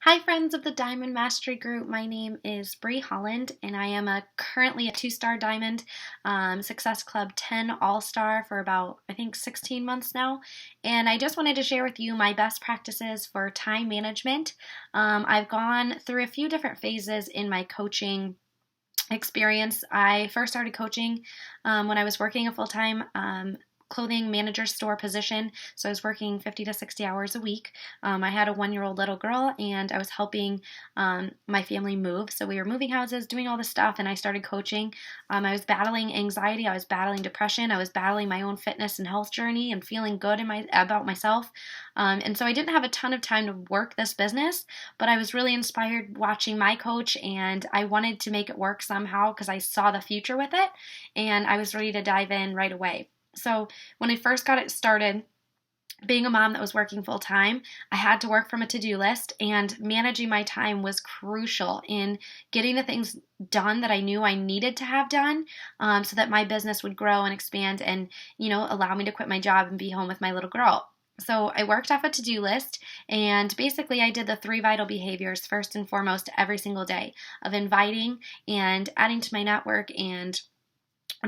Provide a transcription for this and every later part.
Hi, friends of the Diamond Mastery Group. My name is Bree Holland, and I am currently a two-star Diamond Success Club 10 All-Star for about, I think, 16 months now. And I just wanted to share with you my best practices for time management. I've gone through a few different phases in my coaching experience. I first started coaching when I was working a full-time clothing manager store position. So I was working 50 to 60 hours a week. I had a 1-year-old little girl, and I was helping my family move. So we were moving houses, doing all this stuff, and I started coaching. I was battling anxiety. I was battling depression. I was battling my own fitness and health journey and feeling good about myself. And so I didn't have a ton of time to work this business, but I was really inspired watching my coach, and I wanted to make it work somehow because I saw the future with it, and I was ready to dive in right away. So when I first got it started, being a mom that was working full time, I had to work from a to-do list, and managing my time was crucial in getting the things done that I knew I needed to have done, so that my business would grow and expand and, allow me to quit my job and be home with my little girl. So I worked off a to-do list, and basically I did the 3 vital behaviors first and foremost every single day of inviting and adding to my network and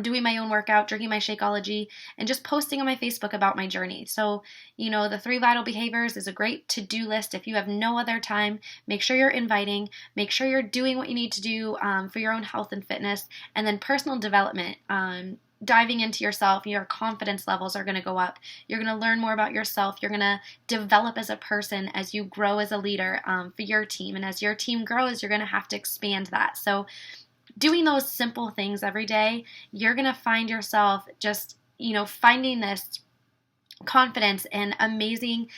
doing my own workout, drinking my Shakeology, and just posting on my Facebook about my journey. So, the 3 vital behaviors is a great to-do list. If you have no other time, make sure you're inviting, make sure you're doing what you need to do for your own health and fitness, and then personal development. Diving into yourself, your confidence levels are going to go up. You're going to learn more about yourself. You're going to develop as a person as you grow as a leader for your team. And as your team grows, you're going to have to expand that. So doing those simple things every day, you're going to find yourself just, finding this confidence and amazing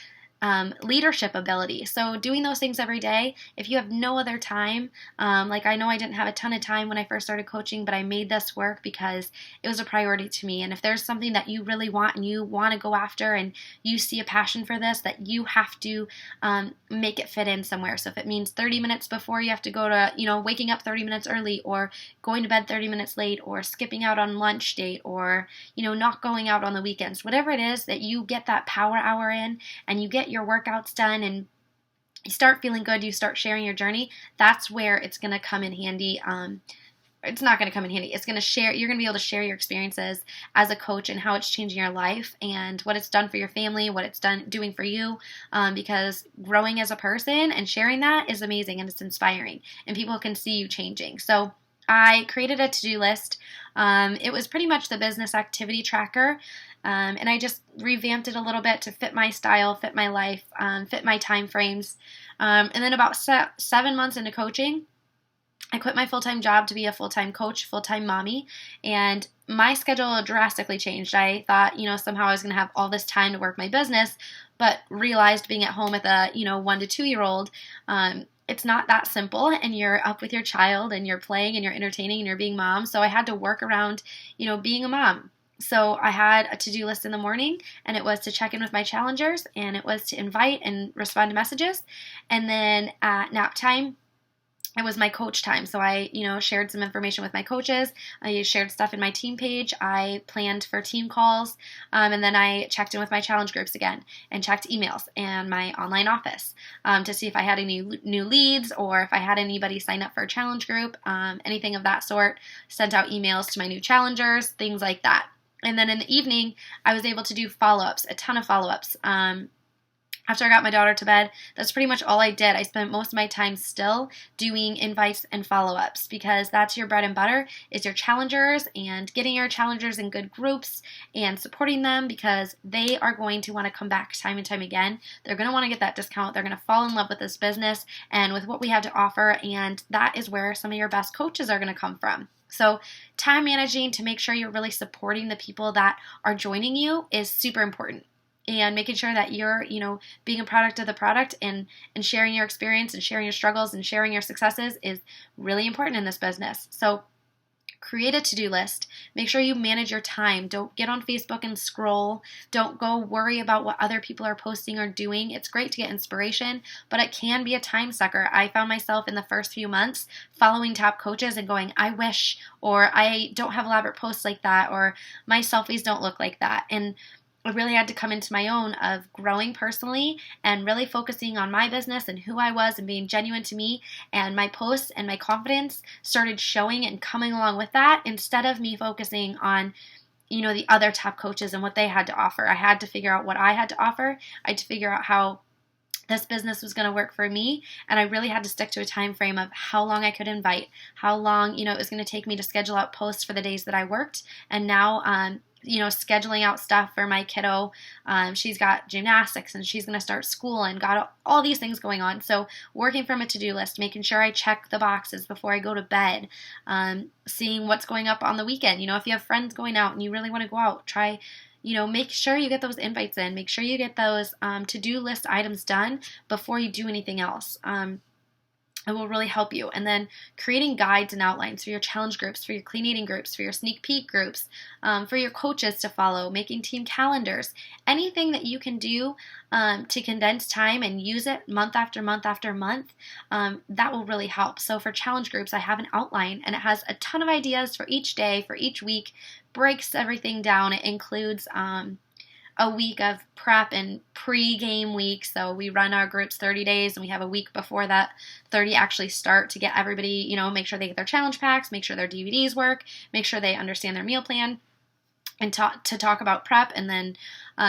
leadership ability. So doing those things every day, if you have no other time, like I know I didn't have a ton of time when I first started coaching, but I made this work because it was a priority to me. And if there's something that you really want and you want to go after and you see a passion for this, that you have to make it fit in somewhere. So if it means 30 minutes before you have to go to, waking up 30 minutes early, or going to bed 30 minutes late, or skipping out on lunch date, or, not going out on the weekends, whatever it is that you get that power hour in and you get your workouts done and you start feeling good, you start sharing your journey, that's where it's going to come in handy. It's not going to come in handy. It's going to share. You're going to be able to share your experiences as a coach and how it's changing your life and what it's done for your family, what it's doing for you, because growing as a person and sharing that is amazing and it's inspiring and people can see you changing. So I created a to-do list. It was pretty much the business activity tracker, and I just revamped it a little bit to fit my style, fit my life, fit my time frames. And then about 7 months into coaching, I quit my full-time job to be a full-time coach, full-time mommy, and my schedule drastically changed. I thought, somehow I was going to have all this time to work my business, but realized being at home with a, 1 to 2-year-old, it's not that simple, and you're up with your child and you're playing and you're entertaining and you're being mom. So I had to work around, being a mom. So I had a to-do list in the morning, and it was to check in with my challengers, and it was to invite and respond to messages. And then at nap time, it was my coach time. So I, shared some information with my coaches. I shared stuff in my team page. I planned for team calls. And then I checked in with my challenge groups again and checked emails and my online office to see if I had any new leads or if I had anybody sign up for a challenge group, anything of that sort. Sent out emails to my new challengers, things like that. And then in the evening, I was able to do follow-ups, a ton of follow-ups. After I got my daughter to bed, that's pretty much all I did. I spent most of my time still doing invites and follow-ups because that's your bread and butter, is your challengers and getting your challengers in good groups and supporting them because they are going to want to come back time and time again. They're going to want to get that discount. They're going to fall in love with this business and with what we have to offer, and that is where some of your best coaches are going to come from. So time managing to make sure you're really supporting the people that are joining you is super important. And making sure that you're, being a product of the product and sharing your experience and sharing your struggles and sharing your successes is really important in this business. So create a to-do list. Make sure you manage your time. Don't get on Facebook and scroll. Don't go worry about what other people are posting or doing. It's great to get inspiration, but it can be a time sucker. I found myself in the first few months following top coaches and going, I wish, or I don't have elaborate posts like that, or my selfies don't look like that. And I really had to come into my own of growing personally and really focusing on my business and who I was and being genuine to me. And my posts and my confidence started showing and coming along with that, instead of me focusing on, the other top coaches and what they had to offer. I had to figure out what I had to offer. I had to figure out how this business was going to work for me, and I really had to stick to a time frame of how long I could invite, how long it was going to take me to schedule out posts for the days that I worked. And now scheduling out stuff for my kiddo. She's got gymnastics and she's going to start school and got all these things going on. So working from a to-do list, making sure I check the boxes before I go to bed, seeing what's going up on the weekend. If you have friends going out and you really want to go out, try, make sure you get those invites in. Make sure you get those to-do list items done before you do anything else. It will really help you. And then creating guides and outlines for your challenge groups, for your clean eating groups, for your sneak peek groups, for your coaches to follow, making team calendars, anything that you can do to condense time and use it month after month after month, that will really help. So for challenge groups, I have an outline, and it has a ton of ideas for each day, for each week, breaks everything down. It includes a week of prep and pre-game week. So we run our groups 30 days and we have a week before that 30 actually start to get everybody, make sure they get their challenge packs, make sure their DVDs work, make sure they understand their meal plan, and to talk about prep. And then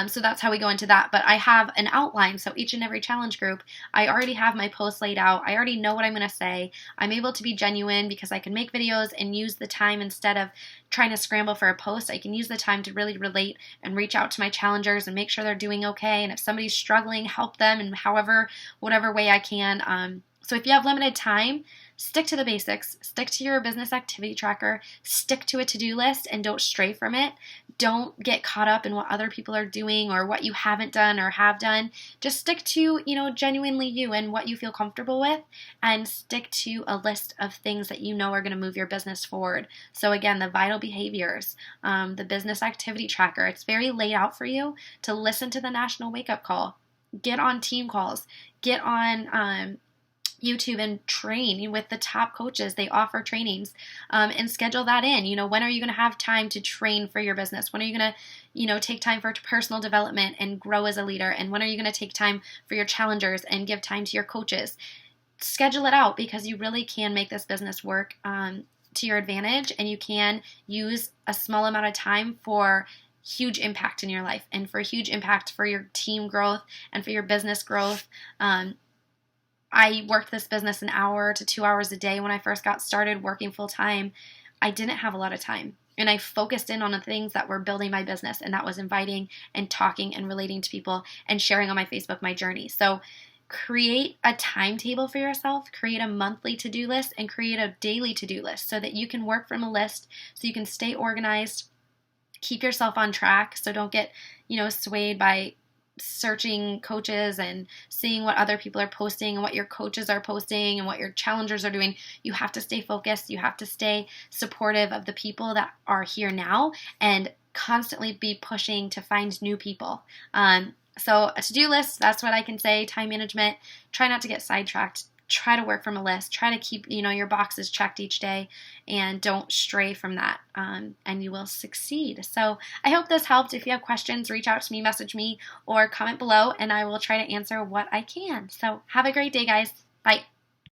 so that's how we go into that. But I have an outline. So each and every challenge group, I already have my posts laid out. I already know what I'm going to say. I'm able to be genuine because I can make videos and use the time, instead of trying to scramble for a post. I can use the time to really relate and reach out to my challengers and make sure they're doing okay. And if somebody's struggling, help them in whatever way I can. So if you have limited time, stick to the basics, stick to your business activity tracker, stick to a to-do list, and don't stray from it. Don't get caught up in what other people are doing or what you haven't done or have done. Just stick to, genuinely you and what you feel comfortable with, and stick to a list of things that are going to move your business forward. So again, the vital behaviors, the business activity tracker, it's very laid out for you to listen to the national wake-up call, get on team calls, get on YouTube and train with the top coaches. They offer trainings, and schedule that in. When are you going to have time to train for your business? When are you going to, take time for personal development and grow as a leader? And when are you going to take time for your challengers and give time to your coaches? Schedule it out, because you really can make this business work to your advantage, and you can use a small amount of time for huge impact in your life, and for huge impact for your team growth and for your business growth. I worked this business an hour to 2 hours a day when I first got started working full time. I didn't have a lot of time, and I focused in on the things that were building my business, and that was inviting and talking and relating to people and sharing on my Facebook my journey. So create a timetable for yourself, create a monthly to-do list, and create a daily to-do list so that you can work from a list, so you can stay organized, keep yourself on track. So don't get, swayed by searching coaches and seeing what other people are posting and what your coaches are posting and what your challengers are doing. You have to stay focused. You have to stay supportive of the people that are here now, and constantly be pushing to find new people. So a to-do list, that's what I can say. Time management, try not to get sidetracked. Try to work from a list. Try to keep, your boxes checked each day, and don't stray from that, and you will succeed. So I hope this helped. If you have questions, reach out to me, message me, or comment below, and I will try to answer what I can. So have a great day, guys. Bye.